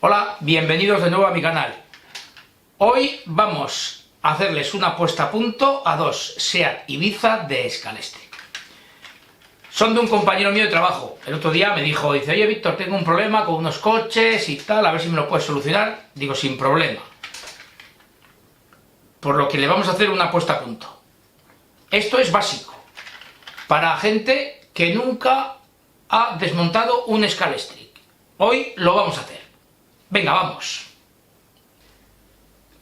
Hola, bienvenidos de nuevo a mi canal. Hoy vamos a hacerles una puesta a punto a dos SEAT Ibiza de Scalextric. Son de un compañero mío de trabajo. El otro día me dijo, dice, oye Víctor, tengo un problema con unos coches y tal, a ver si me lo puedes solucionar. Digo, sin problema. Por lo que le vamos a hacer una puesta a punto. Esto es básico para gente que nunca ha desmontado un Scalextric. Hoy lo vamos a hacer. Venga, vamos.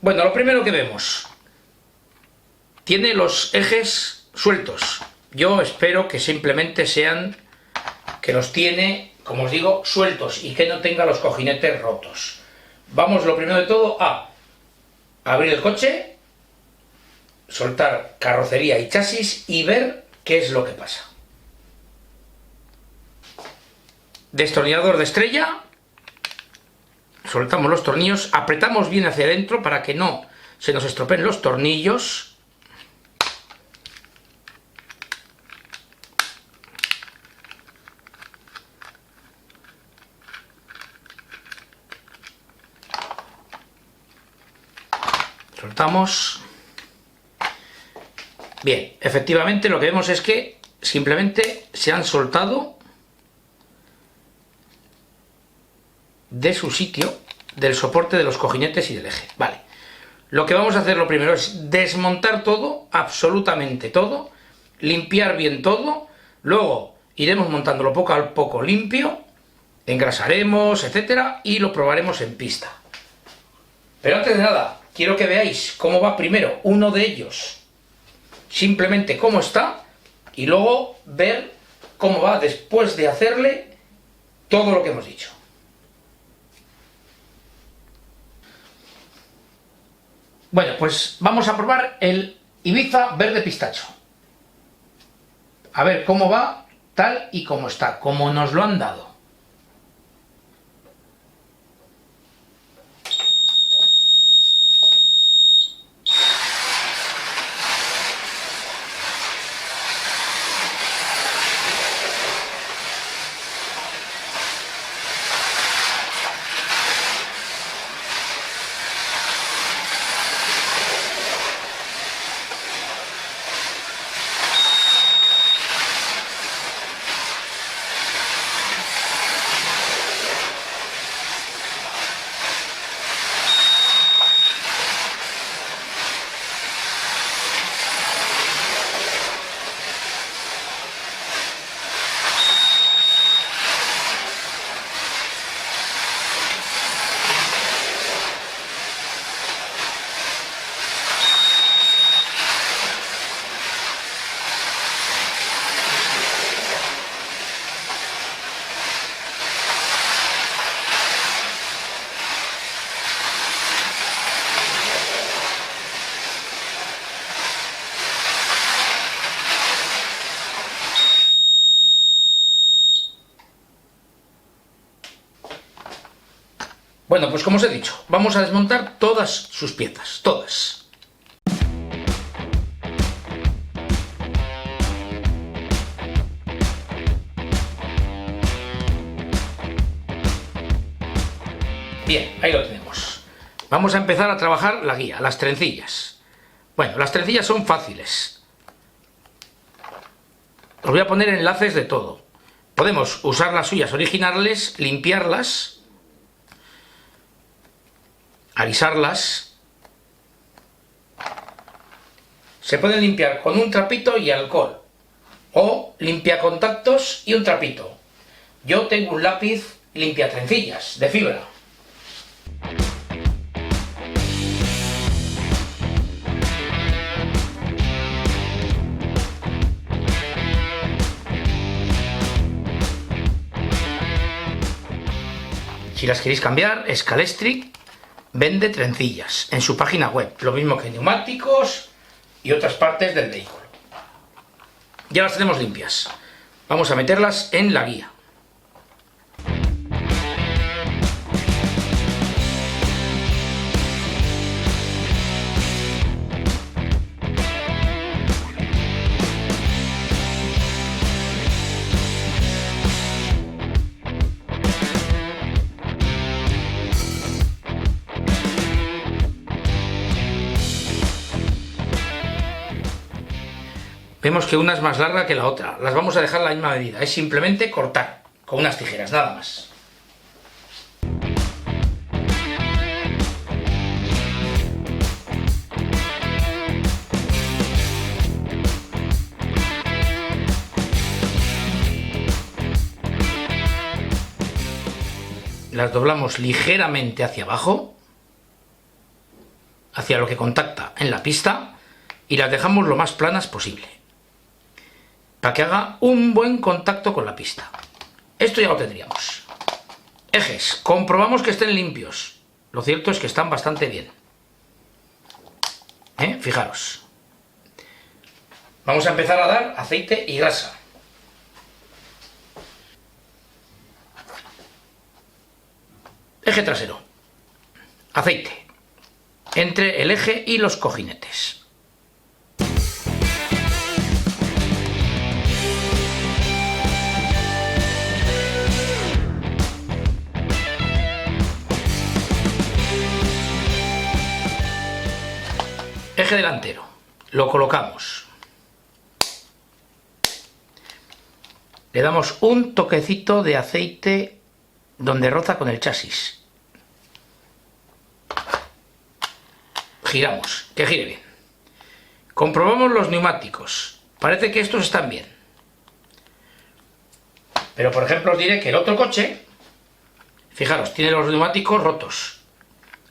Bueno, lo primero que vemos, tiene los ejes sueltos. Yo espero que simplemente sean que los tiene, como os digo, sueltos y que no tenga los cojinetes rotos. Vamos, lo primero de todo, a abrir el coche, soltar carrocería y chasis y ver qué es lo que pasa. Destornillador de estrella. Soltamos los tornillos, apretamos bien hacia adentro para que no se nos estropeen los tornillos. Soltamos. Bien, efectivamente lo que vemos es que simplemente se han soltado de su sitio, del soporte de los cojinetes y del eje. Vale, lo que vamos a hacer lo primero es desmontar todo, absolutamente todo, limpiar bien todo, luego iremos montándolo poco a poco limpio, engrasaremos, etcétera, y lo probaremos en pista. Pero antes de nada, quiero que veáis cómo va primero uno de ellos, simplemente cómo está, y luego ver cómo va después de hacerle todo lo que hemos dicho. Bueno, pues vamos a probar el Ibiza verde pistacho. A ver cómo va, tal y como está, como nos lo han dado. Bueno, pues como os he dicho, vamos a desmontar todas sus piezas, todas. Bien, ahí lo tenemos. Vamos a empezar a trabajar la guía, las trencillas. Bueno, las trencillas son fáciles. Os voy a poner enlaces de todo. Podemos usar las suyas originales, limpiarlas, alisarlas. Se pueden limpiar con un trapito y alcohol, o limpiacontactos y un trapito. Yo tengo un lápiz limpiatrencillas de fibra. Si las queréis cambiar, Scalextric vende trencillas en su página web, lo mismo que neumáticos y otras partes del vehículo. Ya las tenemos limpias. Vamos a meterlas en la guía. Vemos que una es más larga que la otra. Las vamos a dejar a la misma medida. Es simplemente cortar con unas tijeras, nada más. Las doblamos ligeramente hacia abajo, hacia lo que contacta en la pista, y las dejamos lo más planas posible, para que haga un buen contacto con la pista. Esto ya lo tendríamos. Ejes, comprobamos que estén limpios. Lo cierto es que están bastante bien. Fijaros. Vamos a empezar a dar aceite y grasa. Eje trasero. Aceite. Entre el eje y los cojinetes. Eje delantero. Lo colocamos. Le damos un toquecito de aceite donde roza con el chasis. Giramos, que gire bien. Comprobamos los neumáticos. Parece que estos están bien. Pero por ejemplo os diré que el otro coche, fijaros, tiene los neumáticos rotos.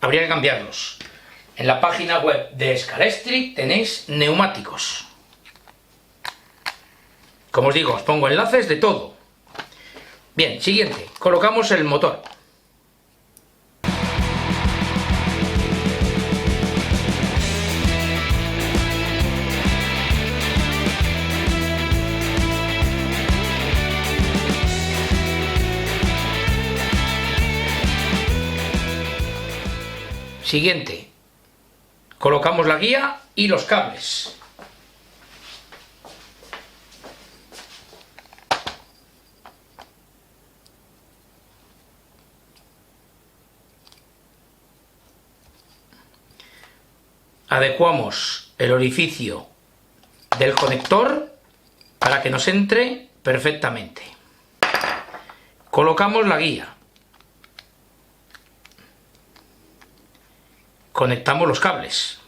Habría que cambiarlos. En la página web de Scalextric tenéis neumáticos. Como os digo, os pongo enlaces de todo. Bien, siguiente. Colocamos el motor. Siguiente. Colocamos la guía y los cables. Adecuamos el orificio del conector para que nos entre perfectamente. Colocamos la guía. Conectamos los cables.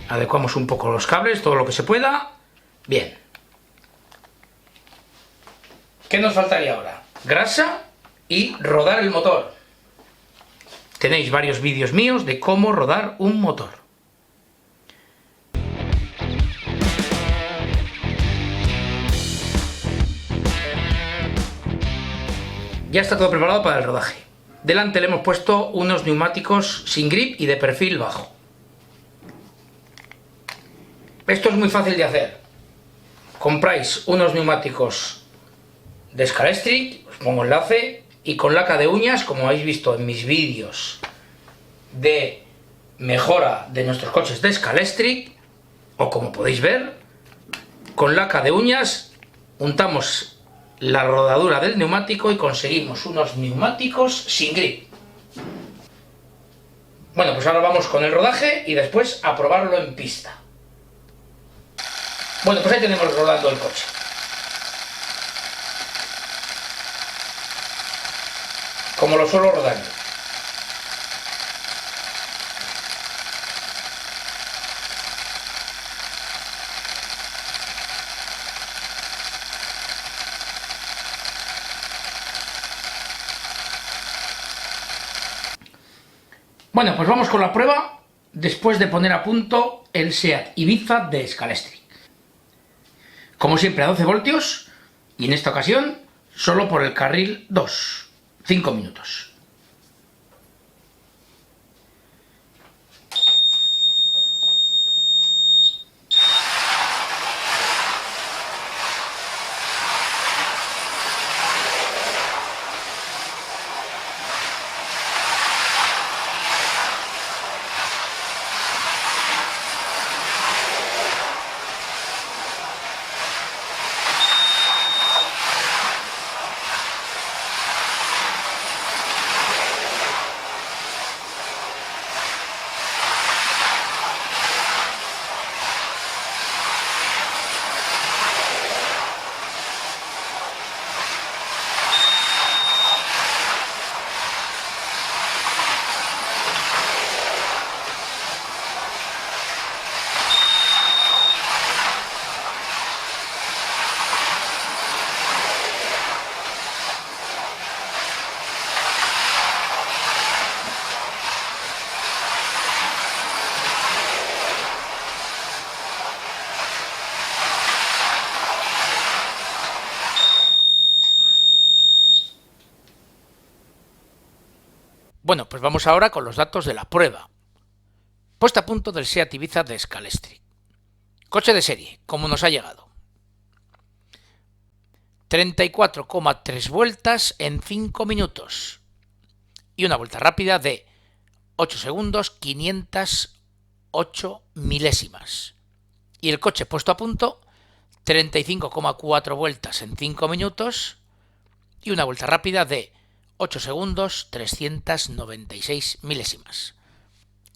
Adecuamos un poco los cables, todo lo que se pueda. Bien. ¿Qué nos faltaría ahora? Grasa y rodar el motor. Tenéis varios vídeos míos de cómo rodar un motor. Ya está todo preparado para el rodaje. Delante le hemos puesto unos neumáticos sin grip y de perfil bajo. Esto es muy fácil de hacer. Compráis unos neumáticos de Scalextric, os pongo enlace, y con laca de uñas, como habéis visto en mis vídeos de mejora de nuestros coches de Scalextric, o como podéis ver, con laca de uñas untamos la rodadura del neumático y conseguimos unos neumáticos sin grip. Bueno, pues ahora vamos con el rodaje y después a probarlo en pista. Bueno, pues ahí tenemos rodando el coche. Como lo suelo rodar yo. Bueno, pues vamos con la prueba después de poner a punto el SEAT Ibiza de Scalextric. Como siempre a 12 voltios y en esta ocasión solo por el carril 2. 5 minutos. Bueno, pues vamos ahora con los datos de la prueba. Puesta a punto del SEAT Ibiza de Scalestri. Coche de serie, como nos ha llegado. 34,3 vueltas en 5 minutos. Y una vuelta rápida de 8 segundos 508 milésimas. Y el coche puesto a punto, 35,4 vueltas en 5 minutos y una vuelta rápida de 8 segundos 396 milésimas.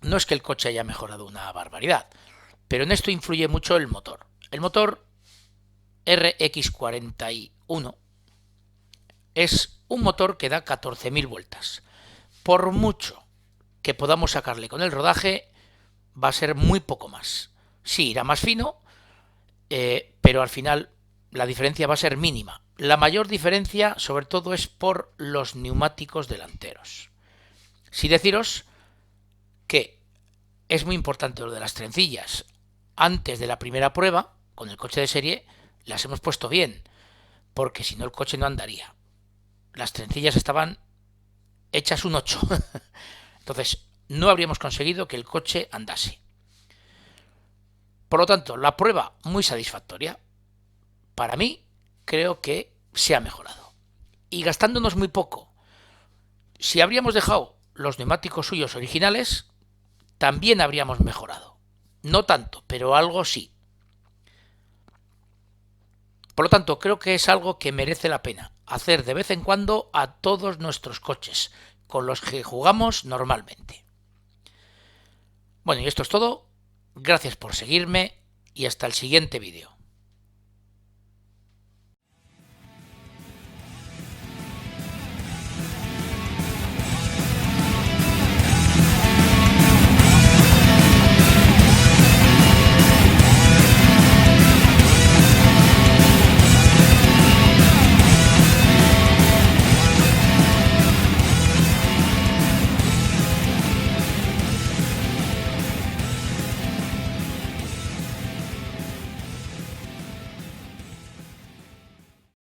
No es que el coche haya mejorado una barbaridad, pero en esto influye mucho el motor. El motor RX41 es un motor que da 14.000 vueltas. Por mucho que podamos sacarle con el rodaje, va a ser muy poco más. Sí, irá más fino, pero al final la diferencia va a ser mínima. La mayor diferencia, sobre todo, es por los neumáticos delanteros. Sí deciros que es muy importante lo de las trencillas. Antes de la primera prueba, con el coche de serie, las hemos puesto bien, porque si no el coche no andaría. Las trencillas estaban hechas un 8. Entonces, no habríamos conseguido que el coche andase. Por lo tanto, la prueba muy satisfactoria. Para mí, creo que se ha mejorado. Y gastándonos muy poco. Si habríamos dejado los neumáticos suyos originales, también habríamos mejorado. No tanto, pero algo sí. Por lo tanto, creo que es algo que merece la pena hacer de vez en cuando a todos nuestros coches, con los que jugamos normalmente. Bueno, y esto es todo. Gracias por seguirme y hasta el siguiente vídeo.